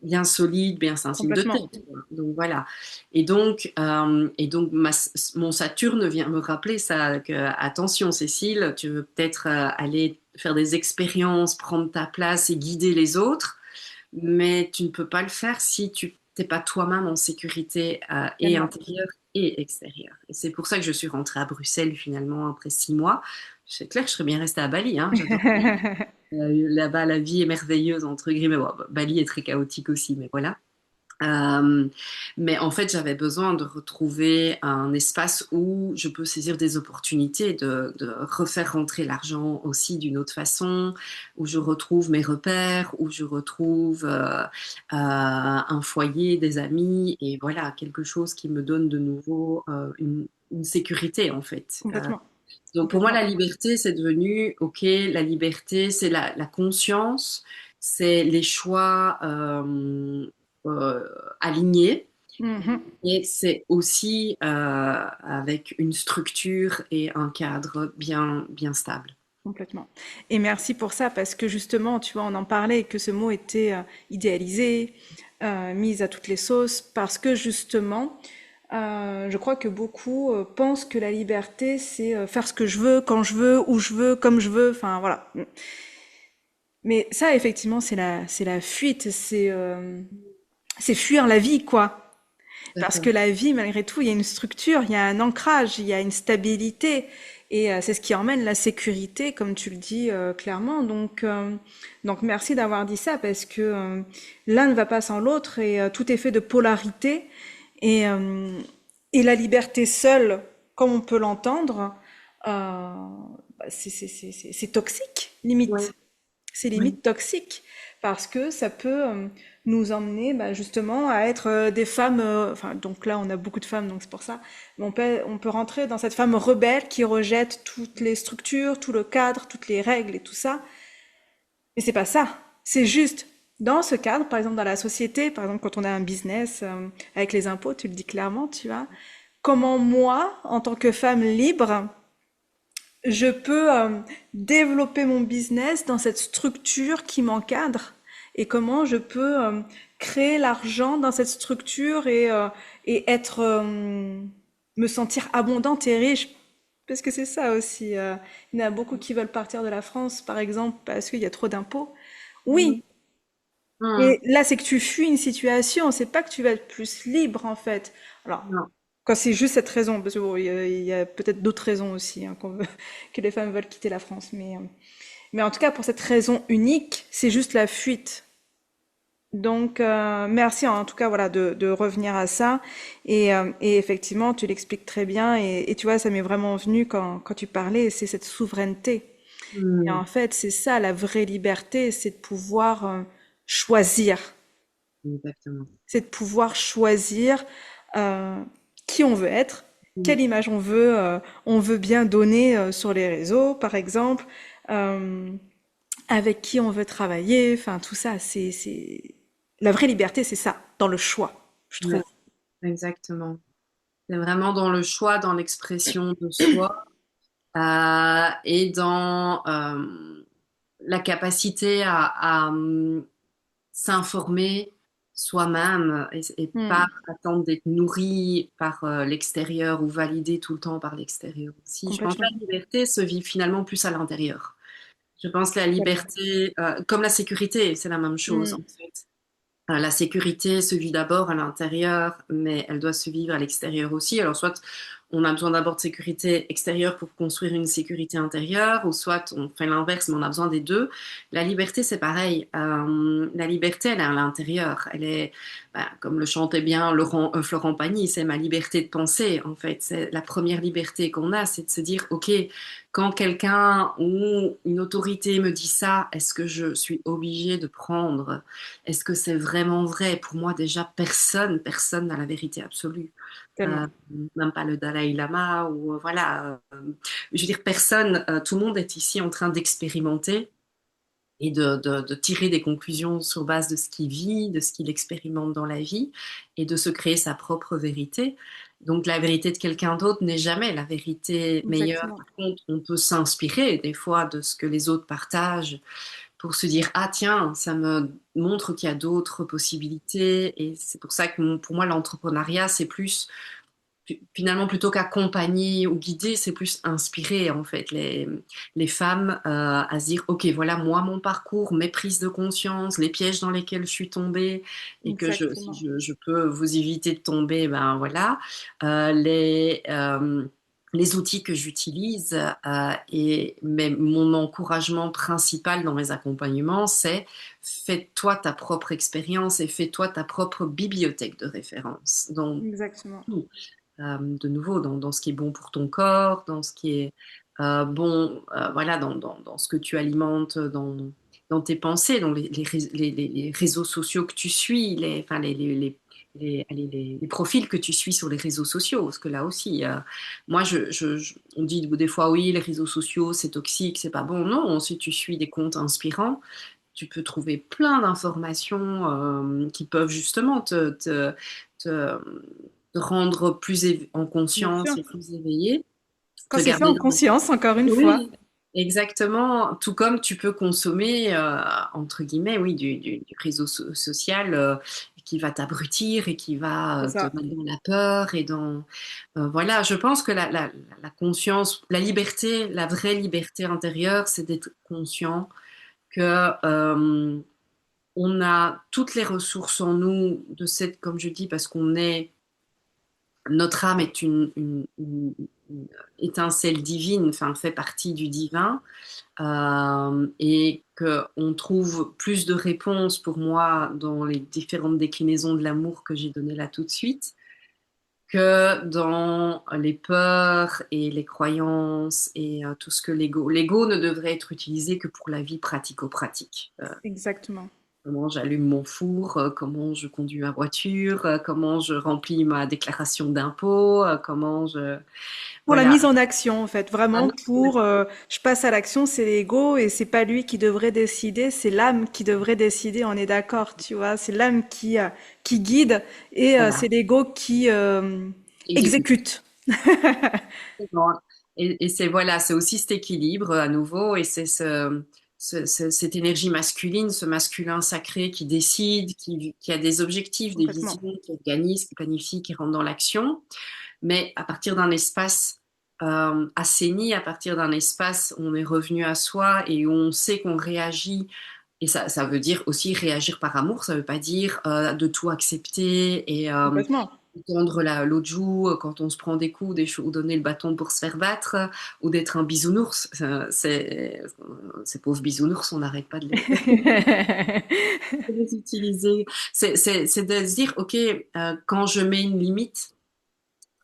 bien solide, bien, c'est un signe de Complètement. tête, quoi. Donc voilà. Et donc mon Saturne vient me rappeler ça, que attention Cécile, tu veux peut-être aller faire des expériences, prendre ta place et guider les autres, mais tu ne peux pas le faire si tu n'es pas toi-même en sécurité et Tellement. intérieure et extérieure. Et c'est pour ça que je suis rentrée à Bruxelles finalement après 6 mois. C'est clair que je serais bien restée à Bali, hein, j'adore. Là-bas, la vie est merveilleuse, entre guillemets. Bon, Bali est très chaotique aussi, mais voilà. Euh, mais en fait, j'avais besoin de retrouver un espace où je peux saisir des opportunités, de refaire rentrer l'argent aussi d'une autre façon, où je retrouve mes repères, où je retrouve un foyer, des amis, et voilà, quelque chose qui me donne de nouveau une sécurité, en fait. Complètement. Donc pour moi, Complètement. la liberté, c'est devenu, OK, la liberté, c'est la conscience, c'est les choix euh, alignés, Mhm. et c'est aussi avec une structure et un cadre bien, bien stable. Complètement. Et merci pour ça, parce que justement, tu vois, on en parlait, que ce mot était idéalisé, mis à toutes les sauces, parce que justement, je crois que beaucoup pensent que la liberté, c'est faire ce que je veux, quand je veux, où je veux, comme je veux, enfin voilà. Mais ça, effectivement, c'est la fuite, c'est fuir la vie, quoi. Tout à Parce fait. que la vie, malgré tout, il y a une structure, il y a un ancrage, il y a une stabilité. Et c'est ce qui emmène la sécurité, comme tu le dis clairement. Donc merci d'avoir dit ça, parce que l'un ne va pas sans l'autre et tout est fait de polarité. Et, euh, et la liberté seule, comme on peut l'entendre, c'est toxique, Oui, limite. C'est oui. limite toxique parce que ça peut nous emmener justement à être des femmes. Enfin, donc là, on a beaucoup de femmes, donc c'est pour ça. Mais on peut rentrer dans cette femme rebelle qui rejette toutes les structures, tout le cadre, toutes les règles et tout ça. Mais c'est pas ça. C'est juste dans ce cadre, par exemple dans la société, par exemple quand on a un business avec les impôts, tu le dis clairement, tu vois. Comment moi, en tant que femme libre, je peux développer mon business dans cette structure qui m'encadre et comment je peux créer l'argent dans cette structure et être me sentir abondante et riche parce que c'est ça aussi. Il y en a beaucoup qui veulent partir de la France, par exemple, parce qu'il y a trop d'impôts. Mhm. Oui, Mhm. et là, c'est que tu fuis une situation, c'est pas que tu vas être plus libre en fait. Alors, Non. quand c'est juste cette raison, parce que bon, il y a peut-être d'autres raisons aussi que les femmes veulent quitter la France, mais en tout cas pour cette raison unique, c'est juste la fuite. Donc merci en tout cas voilà de revenir à ça et effectivement tu l'expliques très bien et tu vois ça m'est vraiment venu quand tu parlais, c'est cette souveraineté. Et en Mhm. fait c'est ça la vraie liberté, c'est de pouvoir choisir. Exactement. C'est de pouvoir choisir euh, qui on veut être, Mhm. quelle image on veut bien donner sur les réseaux, par exemple, euh, avec qui on veut travailler. Enfin, tout ça, la vraie liberté, c'est ça, dans le choix, je trouve. Ouais, exactement. C'est vraiment dans le choix, dans l'expression de soi et dans la capacité à s'informer soi-même et pas Hmm, attendre d'être nourri par l'extérieur ou validé tout le temps par l'extérieur aussi. Je pense que complètement. la liberté se vit finalement plus à l'intérieur. Je pense que la Totalement. liberté, comme la sécurité, c'est la même chose Hmm, en fait. La sécurité se vit d'abord à l'intérieur, mais elle doit se vivre à l'extérieur aussi. Alors, soit on a besoin d'abord de sécurité extérieure pour construire une sécurité intérieure, ou soit on fait l'inverse, mais on a besoin des deux. La liberté, c'est pareil. La liberté, elle est à l'intérieur. Elle est, comme le chantait bien Florent Pagny, c'est ma liberté de penser, en fait. C'est la première liberté qu'on a, c'est de se dire, OK, quand quelqu'un ou une autorité me dit ça, est-ce que je suis obligée de prendre? Est-ce que c'est vraiment vrai? Pour moi, déjà, personne n'a la vérité absolue. Euh, tellement. Même pas le Dalai Lama ou voilà. Je veux dire, personne, tout le monde est ici en train d'expérimenter et de tirer des conclusions sur base de ce qu'il vit, de ce qu'il expérimente dans la vie et de se créer sa propre vérité. Donc la vérité de quelqu'un d'autre n'est jamais la vérité meilleure. Exactement. Par contre, on peut s'inspirer des fois de ce que les autres partagent pour se dire, ah tiens, ça me montre qu'il y a d'autres possibilités. Et c'est pour ça que pour moi, l'entrepreneuriat, c'est plus, finalement, plutôt qu'accompagner ou guider, c'est plus inspirer, en fait, les femmes à se dire, ok, voilà, moi, mon parcours, mes prises de conscience, les pièges dans lesquels je suis tombée, et que si Exactement. je peux vous éviter de tomber, ben voilà. Euh, les, euh, les outils que j'utilise mais mon encouragement principal dans mes accompagnements, c'est fais-toi ta propre expérience et fais-toi ta propre bibliothèque de référence. Donc, Exactement. tout. De nouveau, dans ce qui est bon pour ton corps, dans ce qui est bon, voilà, dans ce que tu alimentes, dans tes pensées, dans les réseaux sociaux que tu suis, enfin, allez, les profils que tu suis sur les réseaux sociaux. Parce que là aussi, moi, on dit des fois, oui, les réseaux sociaux, c'est toxique, c'est pas bon. Non, si tu suis des comptes inspirants, tu peux trouver plein d'informations qui peuvent justement te- te rendre plus en Bien sûr. conscience et plus éveillé, Quand te c'est fait garder en dans... conscience, encore une fois. Oui, Exactement, tout comme tu peux consommer, entre guillemets, oui, du réseau social qui va t'abrutir et qui va C'est te ça. mettre dans la peur et dans... voilà, je pense que la conscience, la liberté, la vraie liberté intérieure, c'est d'être conscient que on a toutes les ressources en nous, de cette, comme je dis, parce qu'on est notre âme est une étincelle divine, enfin fait partie du divin, et qu'on trouve plus de réponses pour moi dans les différentes déclinaisons de l'amour que j'ai donné là tout de suite, que dans les peurs et les croyances et tout ce que l'ego. L'ego ne devrait être utilisé que pour la vie pratico-pratique. Exactement. Comment j'allume mon four, comment je conduis ma voiture, comment je remplis ma déclaration d'impôt, comment je... Pour la Voilà. mise en action, en fait, vraiment pour je passe à l'action, c'est l'ego et c'est pas lui qui devrait décider, c'est l'âme qui devrait décider. On est d'accord, tu vois, c'est l'âme qui guide et Voilà. c'est l'ego qui Exécuter. exécute. Bon. Et c'est voilà, c'est aussi cet équilibre à nouveau, et c'est cette énergie masculine, ce masculin sacré qui décide, qui a des objectifs, des Complètement. visions, qui organise, qui planifie, qui rentre dans l'action, mais à partir d'un espace assaini, à partir d'un espace où on est revenu à soi et où on sait qu'on réagit. Et ça veut dire aussi réagir par amour, ça veut pas dire de tout accepter et Complètement. tendre l'autre joue quand on se prend des coups, ou donner le bâton pour se faire battre, ou d'être un bisounours. Ces pauvres bisounours, on n'arrête pas de les utiliser. C'est de se dire, OK, quand je mets une limite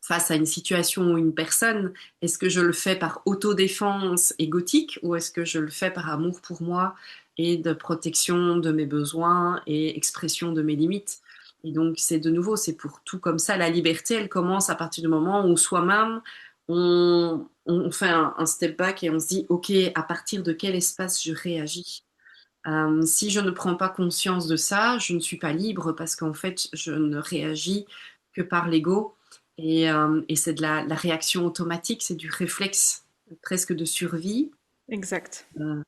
face à une situation ou une personne, est-ce que je le fais par autodéfense égotique ou est-ce que je le fais par amour pour moi et de protection de mes besoins et expression de mes limites? Et donc, c'est de nouveau, c'est pour tout comme ça. La liberté, elle commence à partir du moment où soi-même, on fait un step back et on se dit, OK, à partir de quel espace je réagis? Si je ne prends pas conscience de ça, je ne suis pas libre parce qu'en fait, je ne réagis que par l'ego. Et c'est de la réaction automatique, c'est du réflexe presque de survie. Exact. Euh,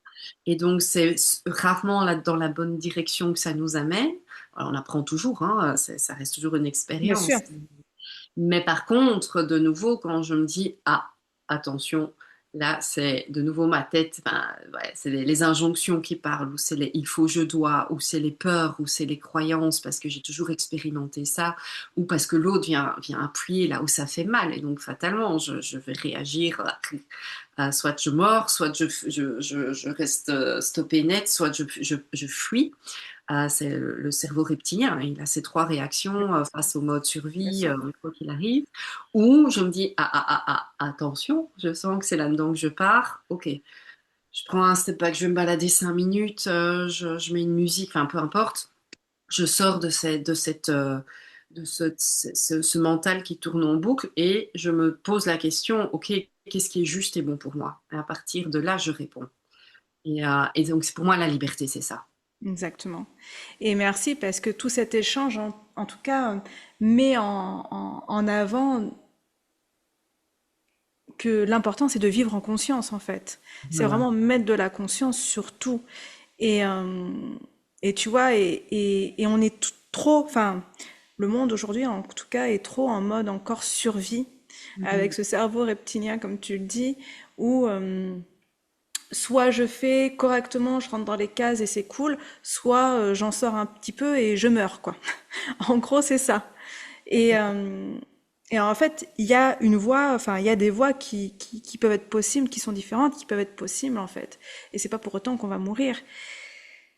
et donc, c'est rarement dans la bonne direction que ça nous amène. Alors, on apprend toujours, hein, ça reste toujours une Bien sûr. expérience. Mais par contre, de nouveau, quand je me dis, ah, attention, là, c'est de nouveau ma tête, ben, ouais, c'est les injonctions qui parlent, ou c'est les il faut, je dois, ou c'est les peurs, ou c'est les croyances, parce que j'ai toujours expérimenté ça, ou parce que l'autre vient appuyer là où ça fait mal. Et donc, fatalement, je vais réagir, soit je mords, soit je reste stoppé net, soit je fuis. C'est le cerveau reptilien, il a ces trois réactions face au mode Bien survie, sûr. quoi qu'il arrive, où je me dis, attention, je sens que c'est là-dedans que je pars, ok, je prends un step back, je vais me balader 5 minutes, je mets une musique, enfin peu importe, je sors de ce mental qui tourne en boucle et je me pose la question, ok, qu'est-ce qui est juste et bon pour moi? Et à partir de là, je réponds. Et donc, pour moi, la liberté, c'est ça. Exactement. Et merci parce que tout cet échange, en tout cas, met en avant que l'important, c'est de vivre en conscience, en fait. C'est Voilà. vraiment mettre de la conscience sur tout. Et, euh, et tu vois, et on est trop, enfin, le monde aujourd'hui, en tout cas, est trop en mode encore survie, avec Mhm. ce cerveau reptilien, comme tu le dis, où soit je fais correctement, je rentre dans les cases et c'est cool, soit j'en sors un petit peu et je meurs, quoi. En gros, c'est ça. Et, euh, et en fait, il y a une voie, enfin, il y a des voies qui peuvent être possibles, qui sont différentes, qui peuvent être possibles, en fait. Et c'est pas pour autant qu'on va mourir.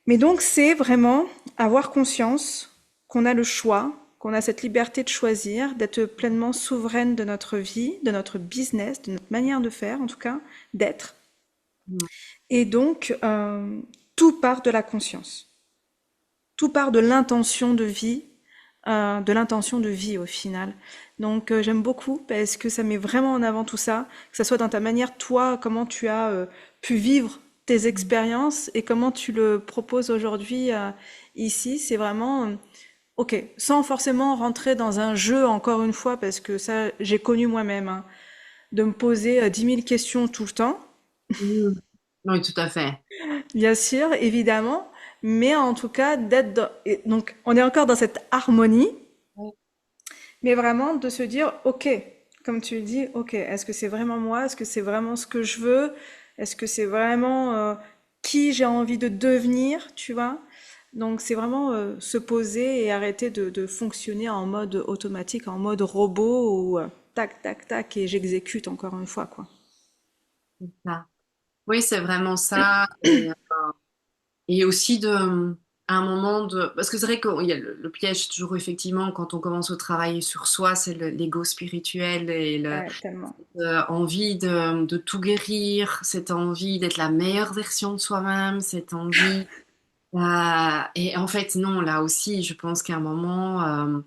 Mais donc, c'est vraiment avoir conscience qu'on a le choix, qu'on a cette liberté de choisir, d'être pleinement souveraine de notre vie, de notre business, de notre manière de faire, en tout cas, d'être. Et donc, tout part de la conscience. Tout part de l'intention de vie au final. Donc j'aime beaucoup parce que ça met vraiment en avant tout ça, que ça soit dans ta manière, toi, comment tu as pu vivre tes expériences et comment tu le proposes aujourd'hui ici. C'est vraiment, ok, sans forcément rentrer dans un jeu encore une fois, parce que ça, j'ai connu moi-même, hein, de me poser 10 000 questions tout le temps. Mhm. Oui, tout à fait. Bien sûr, évidemment, mais en tout cas, donc, on est encore dans cette harmonie, mais vraiment de se dire, ok, comme tu le dis, ok, est-ce que c'est vraiment moi? Est-ce que c'est vraiment ce que je veux? Est-ce que c'est vraiment qui j'ai envie de devenir, tu vois? Donc c'est vraiment se poser et arrêter de fonctionner en mode automatique, en mode robot ou tac, tac, tac, et j'exécute encore une fois, quoi. C'est ça. Oui, c'est vraiment ça. Et aussi à un moment de... Parce que c'est vrai qu'il y a le piège toujours, effectivement, quand on commence au travail sur soi, c'est l'ego spirituel et Ouais, tellement. envie de tout guérir, cette envie d'être la meilleure version de soi-même, cette envie... et en fait, non, là aussi, je pense qu'à un moment,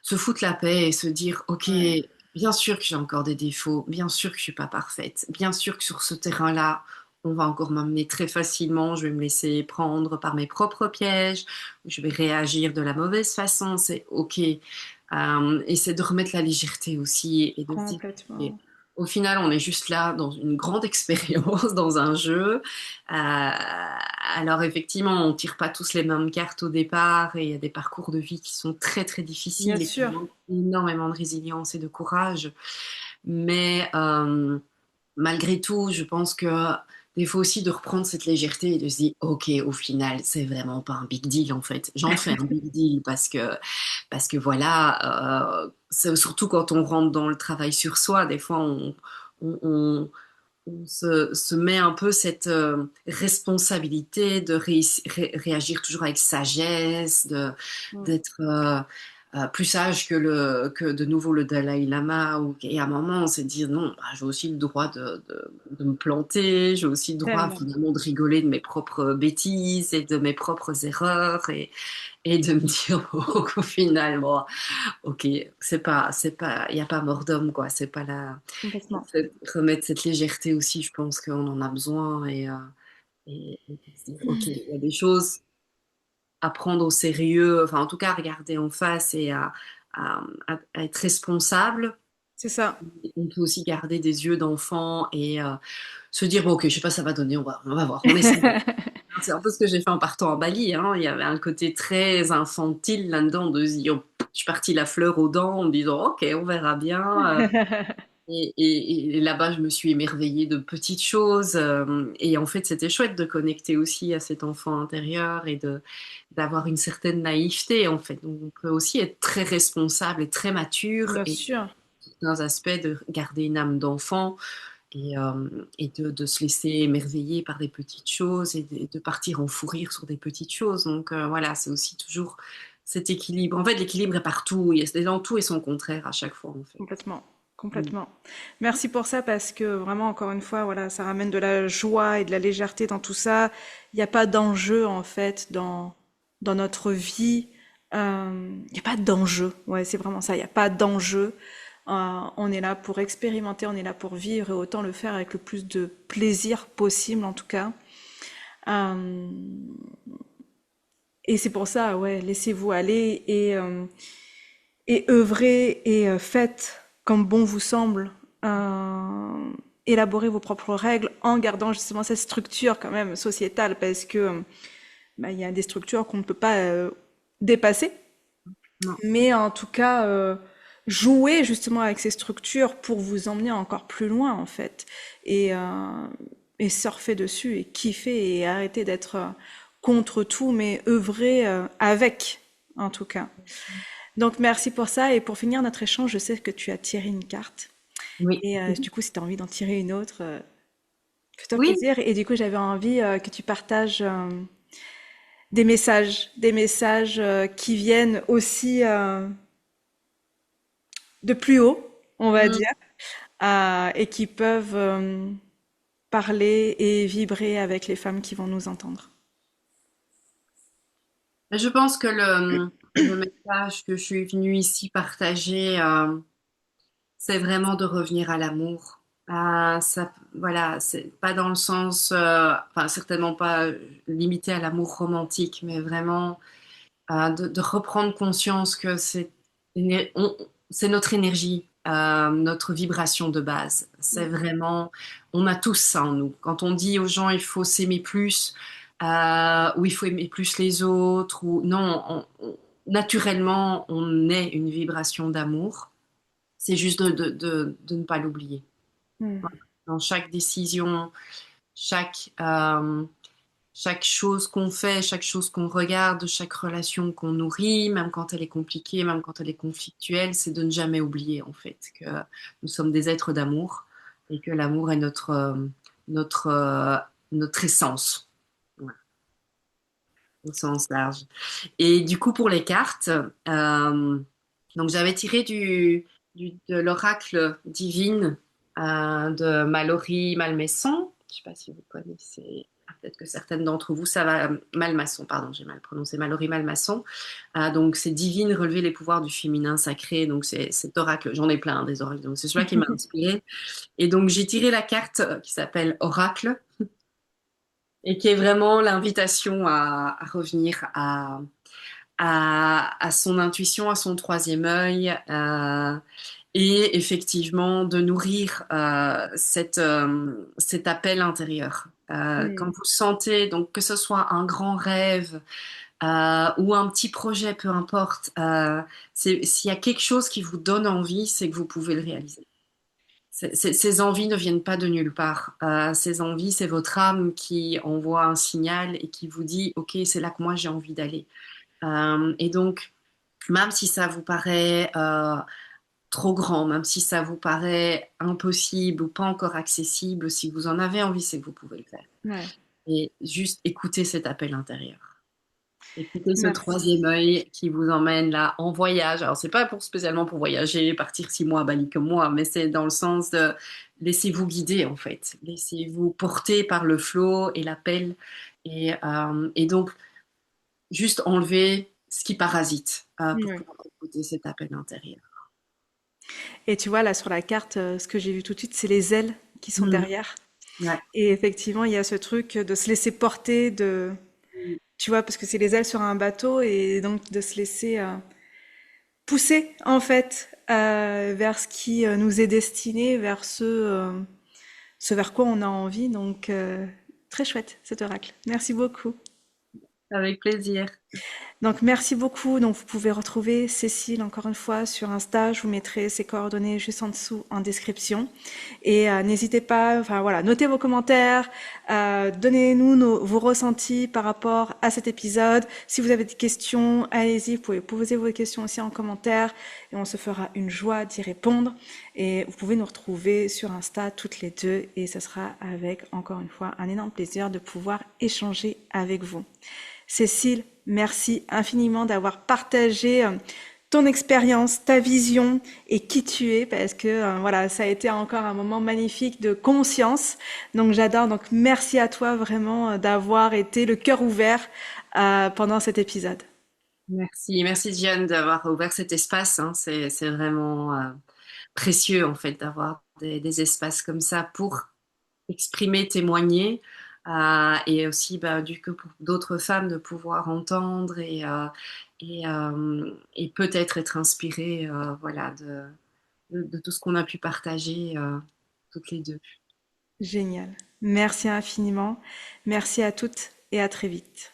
se foutre la paix et se dire, OK, Ouais, bien sûr que j'ai encore des défauts, bien sûr que je suis pas parfaite, bien sûr que sur ce terrain-là, on va encore m'amener très facilement, je vais me laisser prendre par mes propres pièges, je vais réagir de la mauvaise façon, c'est OK. Et c'est de remettre la légèreté aussi et de se dire, OK, complètement. au final, on est juste là dans une grande expérience, dans un jeu. Alors effectivement, on tire pas tous les mêmes cartes au départ et il y a des parcours de vie qui sont très très Bien difficiles et qui sûr. demandent énormément de résilience et de courage. Mais malgré tout, je pense que des fois aussi de reprendre cette légèreté et de se dire, OK, au final, c'est vraiment pas un big deal en fait. J'en fais un big deal parce que voilà, surtout quand on rentre dans le travail sur soi, des fois on, on- se met un peu cette responsabilité de réagir toujours avec sagesse, Mm. d'être plus sage que que de nouveau le Dalai Lama. Et à un moment, on s'est dit non, bah, j'ai aussi le droit de me planter, j'ai aussi le droit Tellement. finalement de rigoler de mes propres bêtises et de mes propres erreurs et de me dire qu'au final, bon, ok, il n'y a pas mort d'homme, quoi. C'est pas la, Complètement. remettre cette légèreté aussi, je pense qu'on en a besoin et de se dire, ok, il y a des choses à prendre au sérieux, enfin, en tout cas, à regarder en face et à être responsable. C'est ça. On peut aussi garder des yeux d'enfant et se dire, bon, ok, je sais pas, ça va donner, on va voir, on essaie. C'est un peu ce que j'ai fait en partant à Bali, hein. Il y avait un côté très infantile là-dedans de se dire, je suis partie la fleur aux dents en me disant, ok, on verra bien. Et là-bas, je me suis émerveillée de petites choses. Et en fait, c'était chouette de connecter aussi à cet enfant intérieur et d'avoir une certaine naïveté, en fait. Donc, on peut aussi être très responsable et très mature Bien et sûr. dans un aspect de garder une âme d'enfant et de se laisser émerveiller par des petites choses et de partir en fou rire sur des petites choses. Donc, voilà, c'est aussi toujours cet équilibre. En fait, l'équilibre est partout. Il y a dans tout et son contraire à chaque fois, en fait. Complètement. Mm. Complètement. Merci pour ça parce que vraiment, encore une fois, voilà, ça ramène de la joie et de la légèreté dans tout ça. Il n'y a pas d'enjeu, en fait, dans notre vie. Il n'y a pas d'enjeu. Ouais, c'est vraiment ça. Il n'y a pas d'enjeu. On est là pour expérimenter, on est là pour vivre et autant le faire avec le plus de plaisir possible, en tout cas. Euh, et c'est pour ça, ouais, laissez-vous aller et œuvrez et faites comme bon vous semble. Élaborez vos propres règles en gardant justement cette structure quand même sociétale parce que bah, il y a des structures qu'on ne peut pas dépasser. Non. Mais en tout cas, jouez justement avec ces structures pour vous emmener encore plus loin en fait. Et, euh, et surfer dessus et kiffer et arrêter d'être contre tout, mais œuvrer avec en tout cas. Donc merci pour ça. Et pour finir notre échange, je sais que tu as tiré une carte. Oui. Et du coup, si tu as envie d'en tirer une autre, fais-toi Oui, plaisir. Et du coup, j'avais envie que tu partages des messages qui viennent aussi de plus haut, on va mm. dire, et qui peuvent parler et vibrer avec les femmes qui vont nous entendre. Je pense que le message que je suis venue ici partager, c'est vraiment de revenir à l'amour. Ça, voilà, c'est pas dans le sens, enfin certainement pas limité à l'amour romantique, mais vraiment de reprendre conscience que c'est notre énergie. notre vibration de base. C'est vraiment, on a tous ça en nous. Quand on dit aux gens il faut s'aimer plus, ou il faut aimer plus les autres, ou non, naturellement, on est une vibration d'amour. C'est juste de ne pas l'oublier. Mm. Dans chaque décision, chaque, chaque chose qu'on fait, chaque chose qu'on regarde, chaque relation qu'on nourrit, même quand elle est compliquée, même quand elle est conflictuelle, c'est de ne jamais oublier en fait que nous sommes des êtres d'amour et que l'amour est notre, notre essence, voilà, au sens large. Et du coup, pour les cartes, donc j'avais tiré de l'oracle divine de Mallory Malmaison. Je ne sais pas si vous connaissez. Peut-être que certaines d'entre vous, ça va. Malmaçon, pardon, j'ai mal prononcé. Mallory Malmaçon. Donc, c'est divine, relever les pouvoirs du féminin sacré. Donc, c'est cet oracle. J'en ai plein, des oracles. Donc, c'est celui-là qui m'a inspirée. Et donc, j'ai tiré la carte qui s'appelle Oracle et qui est vraiment l'invitation à revenir à son intuition, à son troisième œil, et effectivement de nourrir cet appel intérieur. Quand Mm. vous sentez, donc que ce soit un grand rêve ou un petit projet, peu importe, s'il y a quelque chose qui vous donne envie, c'est que vous pouvez le réaliser. Ces envies ne viennent pas de nulle part. Ces envies, c'est votre âme qui envoie un signal et qui vous dit, OK, c'est là que moi j'ai envie d'aller. Et donc, même si ça vous paraît trop grand, même si ça vous paraît impossible ou pas encore accessible, si vous en avez envie, c'est que vous pouvez le faire. Ouais. Et juste écoutez cet appel intérieur. Écoutez ce Merci. troisième œil qui vous emmène là en voyage. Alors, c'est pas pour, spécialement pour voyager, partir 6 mois à Bali comme moi, mais c'est dans le sens de laissez-vous guider en fait. Laissez-vous porter par le flot et l'appel. Et donc, juste enlever ce qui parasite pour Ouais. pouvoir écouter cet appel intérieur. Et tu vois, là, sur la carte, ce que j'ai vu tout de suite, c'est les ailes qui sont Mhm. derrière. Ouais. Et effectivement, il y a ce truc de se laisser porter, tu vois, parce que c'est les ailes sur un bateau, et donc de se laisser pousser, en fait, vers ce qui nous est destiné, vers ce vers quoi on a envie. Donc, très chouette, cet oracle. Merci beaucoup. Avec plaisir. Donc merci beaucoup. Donc vous pouvez retrouver Cécile encore une fois sur Insta. Je vous mettrai ses coordonnées juste en dessous en description. Et n'hésitez pas, enfin voilà, notez vos commentaires, donnez-nous vos ressentis par rapport à cet épisode. Si vous avez des questions, allez-y, vous pouvez poser vos questions aussi en commentaire et on se fera une joie d'y répondre. Et vous pouvez nous retrouver sur Insta toutes les deux et ce sera avec encore une fois un énorme plaisir de pouvoir échanger avec vous. Cécile, merci infiniment d'avoir partagé ton expérience, ta vision et qui tu es, parce que voilà, ça a été encore un moment magnifique de conscience. Donc j'adore. Donc merci à toi vraiment d'avoir été le cœur ouvert pendant cet épisode. Merci, merci Diane d'avoir ouvert cet espace, hein. C'est vraiment précieux en fait d'avoir des espaces comme ça pour exprimer, témoigner, et aussi bah, du coup pour d'autres femmes de pouvoir entendre et peut-être être inspirées, voilà, de tout ce qu'on a pu partager toutes les deux. Génial. Merci infiniment. Merci à toutes et à très vite.